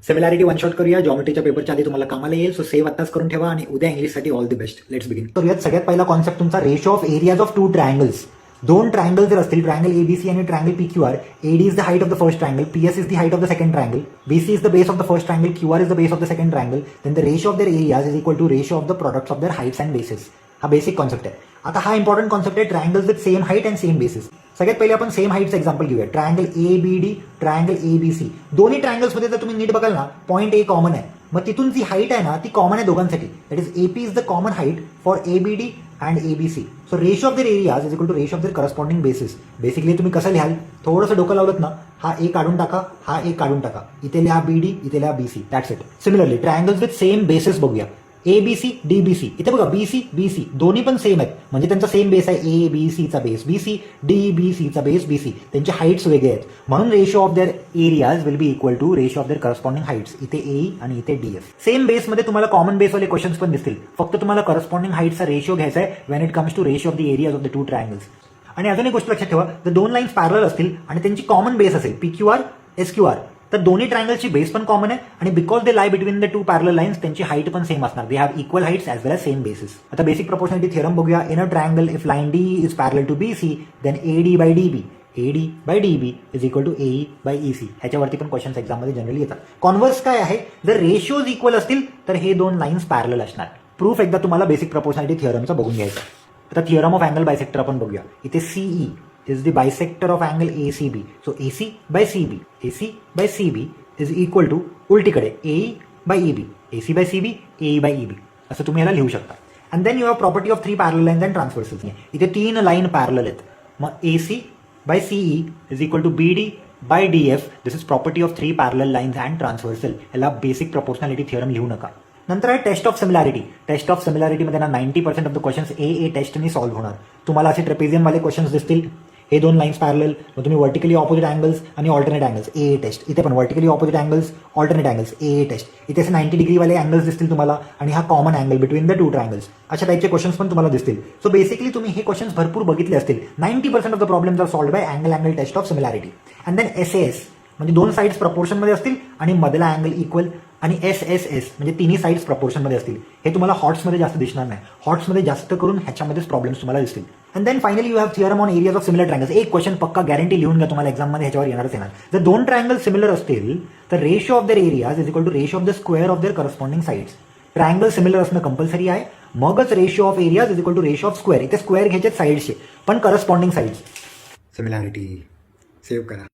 Similarity one shot करूया. जॉमेट्रीच्या पेपरच्या आधी तुम्हाला कामाला येईल. सो सेव्ह आत्ताच करून ठेवा आणि उद्या इंग्लिशसाठी all the best. Let's begin. तर यात सगळ्यात पहिला कॉन्सेप्ट तुमचा ratio of areas of two triangles. दोन ट्रायंगल जर असतील, ट्रायंगल एबीसी आणि triangle P Q R, A D is the height of the first triangle, P S is the height of the second triangle, B C is the base of the first triangle, Q R is the base of the second triangle, then the ratio of their areas is equal to ratio of the products of their heights and bases. हा basic concept आहे. आता हा important concept आहे triangles with same height and same basis. सगळ्यात पहिले आपण same हाईटचं example घेऊया. Triangle ABD, triangle ABC. दोन्ही ट्रायंगल्समध्ये जर तुम्ही नीट बघाल ना, पॉईंट ए कॉमन आहे. मग तिथून जी हाईट आहे ना ती कॉमन आहे दोघांसाठी. That is AP is the common height for ABD and ABC. So ratio of their areas is equal to ratio of their corresponding basis. Basically तुम्ही कसं लिहाल, थोडंसं डोकं लावलं ना, हा ए काढून टाका, हा ए काढून टाका, इथे लिहा बीडी, इथे लिहा BC. That's it. Similarly triangles with same basis बघूया. एबीसी डीबीसी, इथे बघा बीसी बीसी दोन्ही पण सेम आहेत, म्हणजे त्यांचा सेम बेस आहे. ए बी सीचा बेस बीसी, डी बी सीचा बेस बीसी. त्यांचे हाईट्स वेगळे आहेत, म्हणून ratio of their areas will be equal to ratio of their corresponding heights. इथे ए आणि इथे डीएफ. सेम बेसमध्ये तुम्हाला कॉमन बेसवाले क्वेश्चन्स पण दिसतील. फक्त तुम्हाला करस्पॉन्डिंग हाईट्सचा रेशो घ्यायचा आहे when it comes to ratio of the areas of the two triangles. आणि अजून एक गोष्ट लक्षात ठेवा, जर दोन लाईन्स पॅरलल असतील आणि त्यांची कॉमन बेस असेल पीक्यूआर एसक्यूआर, तर दोन्ही ट्रायंगलची बेस पण कॉमन आहे आणि because they lie between the two parallel lines त्यांची हाईट पण सेम असणार. They have equal heights as well as same bases. आता बेसिक प्रोपोर्शनॅलिटी थिअरम बघूया. In a triangle if line D is parallel to BC then AD by DB, AD by DB is equal to AE by EC. ह्याच्यावरती पण questions एक्झाममध्ये generally येतात. Converse काय आहे, जर रेशिओज equal असतील तर हे दोन लाईन्स पॅरलल असणार. प्रूफ एकदा तुम्हाला बेसिक प्रोपोर्शनॅलिटी थिअरमचा बघून घ्यायचा. आता थिअरम ऑफ अँगल बायसेक्टर आपण बघूया. इथे CE is the bisector of angle ACB. So AC by CB, AC by CB is equal to उलटीकडे AE by EB, AC by CB, AE by EB. असं तुम्ही याला लिहू शकता. And then you have property of three parallel lines and transversals. इथे तीन line parallel आहेत. मग AC by CE is equal to BD by DF. This is property of three parallel lines and transversal. याला basic proportionality theorem लिहू नका. नंतर आहे test of similarity. Test of सिमिलॅरिटीमध्ये ना 90% ऑफ द क्वेश्चन्स ए टेस्टनी सॉल्व्ह होणार. तुम्हाला असे ट्रेपेझियमवाले क्वेश्चन्स दिसतील. हे दोन लाईन्स पॅरलल, मग तुम्ही वर्टिकली ऑपोजिट अँगल्स आणि ऑल्टरनेट अँगल्स ए टेस्ट. इथे पण vertically opposite angles, alternate angles A test. इथे असे 90 डिग्रीवाले अँगल्स दिसतील तुम्हाला आणि हा common angle between the two triangles. अशा टाईपचे क्वेश्चन्स पण तुम्हाला दिसतील. सो बेसिकली तुम्ही हे क्वेश्चन्स भरपूर बघितले असतील. 90% of the problems are solved by angle test of similarity. And then SS म्हणजे दोन साईड्स प्रपोर्शनमध्ये असतील आणि मधला अँगल इक्वल, आणि एसएसएस म्हणजे तिन्ही साईड्स प्रपोर्शनमध्ये असतील. हे तुम्हाला हॉट्समध्ये जास्त दिसणार नाही. हॉट्समध्ये जास्त करून ह्याच्यामध्येच प्रॉब्लेम्स तुम्हाला दिसतील. And then finally you have theorem on areas of similar triangles. एक क्वेश्चन पक्का गॅरंटी लिहून घ्या, तुम्हाला एक्झाममध्ये ह्याच्यावर येणारच येणार. जर दोन ट्रायंगल सिमिलर असतील तर ratio of their areas is equal to ratio of the square of their corresponding sides. Triangle similar असणं कंपल्सरी आहे, मगच ratio of areas is equal to ratio of square. इथे स्क्वेअर घ्यायचे साईड्सचे पण करस्पॉन्डिंग साईड्स. सिमिलॅरिटी सेव्ह करा.